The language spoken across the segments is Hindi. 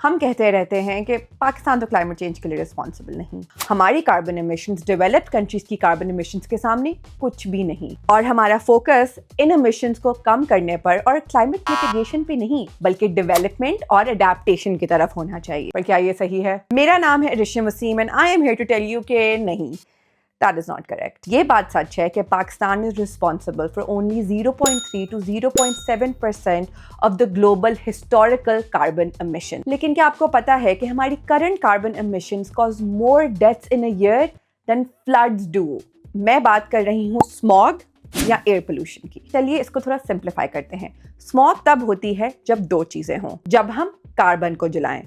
हम कहते रहते हैं कि पाकिस्तान तो क्लाइमेट चेंज के लिए रिस्पॉन्सिबल नहीं, हमारी कार्बन एमिशंस डेवलप्ड कंट्रीज की कार्बन एमिशंस के सामने कुछ भी नहीं, और हमारा फोकस इन एमिशंस को कम करने पर और क्लाइमेट मिटिगेशन पे नहीं बल्कि डेवलपमेंट और अडेप्टेशन की तरफ होना चाहिए। पर क्या ये सही है? मेरा नाम है Rishim Waseem and I am here to tell you कि नहीं, that is not correct. ये बात सच है कि Pakistan is responsible for only 0.3 to 0.7% of the global historical carbon emission. लेकिन क्या आपको पता है कि हमारी current carbon emissions cause more deaths in a year than floods do? मैं बात कर रही हूँ smog या एयर पोल्यूशन की। चलिए इसको थोड़ा सिंप्लीफाई करते हैं। स्मॉग तब होती है जब दो चीजें हों, जब हम कार्बन को जलाएं,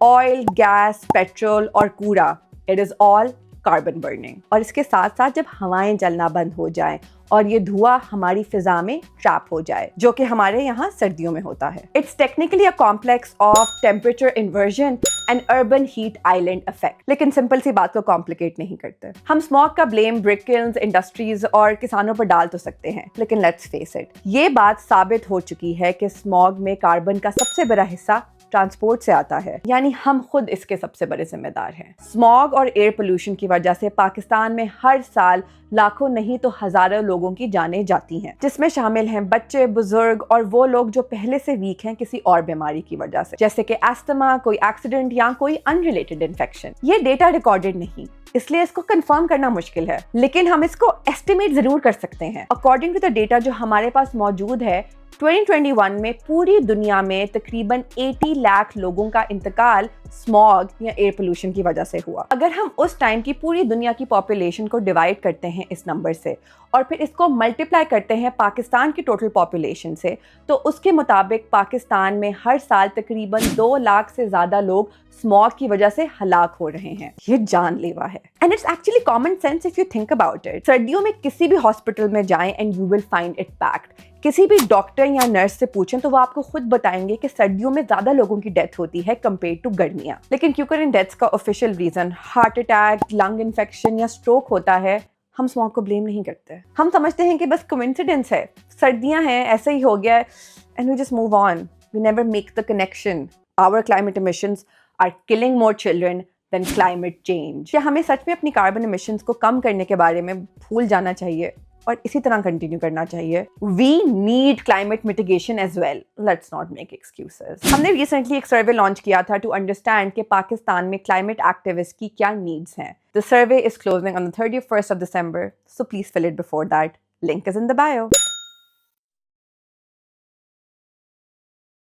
ऑयल, गैस, पेट्रोल और कूड़ा, it is all carbon burning. और इसके साथ साथ जब हवाएं जलना बंद हो जाएं और ये धुआं हमारी फिजा में ट्रैप हो जाए, जो कि हमारे यहाँ सर्दियों में होता है। It's technically a complex of temperature inversion and urban heat island effect. लेकिन सिंपल सी बात को कॉम्प्लिकेट नहीं करते। हम स्मॉग का ब्लेम ब्रिक किल्न्स, इंडस्ट्रीज और किसानों पर डाल तो सकते हैं, लेकिन लेट्स फेस इट, ये बात साबित हो चुकी है कि स्मॉग में कार्बन का सबसे बड़ा हिस्सा ट्रांसपोर्ट से आता है, यानी हम खुद इसके सबसे बड़े जिम्मेदार हैं। स्मॉग और एयर पोल्यूशन की वजह से पाकिस्तान में हर साल लाखों नहीं तो हजारों लोगों की जानें जाती हैं, जिसमें शामिल हैं बच्चे, बुजुर्ग और वो लोग जो पहले से वीक हैं किसी और बीमारी की वजह से, जैसे कि एस्थमा, कोई एक्सीडेंट या कोई अनरिलेटेड इन्फेक्शन। ये डेटा रिकॉर्डेड नहीं, इसलिए इसको कंफर्म करना मुश्किल है, लेकिन हम इसको एस्टिमेट जरूर कर सकते हैं। अकॉर्डिंग टू द डेटा जो हमारे पास मौजूद है, 2021 में पूरी दुनिया में तकरीबन 80 लाख लोगों का इंतकाल स्मॉग या एयर पोल्यूशन की वजह से हुआ। अगर हम उस टाइम की पूरी दुनिया की पॉपुलेशन को डिवाइड करते हैं इस नंबर से और फिर इसको मल्टीप्लाई करते हैं पाकिस्तान की टोटल पॉपुलेशन से, तो उसके मुताबिक पाकिस्तान में हर साल तकरीबन 2 लाख से ज्यादा लोग स्मॉग की वजह से हलाक हो रहे हैं। ये जानलेवा है and it's actually common sense if you think about it. सर्दियों में किसी भी हॉस्पिटल में जाएं and you will find it packed. किसी भी डॉक्टर या नर्स से पूछें तो वो आपको खुद बताएंगे कि सर्दियों में ज्यादा लोगों की डेथ होती है कंपेयर टू गर्मियां। लेकिन क्योंकि इन डेथ्स का official reason heart attack, lung infection या स्ट्रोक होता है, हम स्मॉग को ब्लेम नहीं करते। हम समझते हैं कि बस कोइंसिडेंस है, सर्दियां हैं, ऐसे ही हो गया and we just move on. We never make the connection. Our climate emissions are killing more children than climate change. क्या हमें सच में अपनी कार्बन एमिशंस को कम करने के बारे में भूल जाना चाहिए और इसी तरह कंटिन्यू करना चाहिए? We need climate mitigation as well, let's not make excuses. हमने रिसेंटली एक सर्वे लॉन्च किया था टू अंडरस्टैंड कि पाकिस्तान में क्लाइमेट एक्टिविस्ट की क्या नीड्स हैं। The survey is closing on the 31st of December, so please fill it before that. Link is in the bio.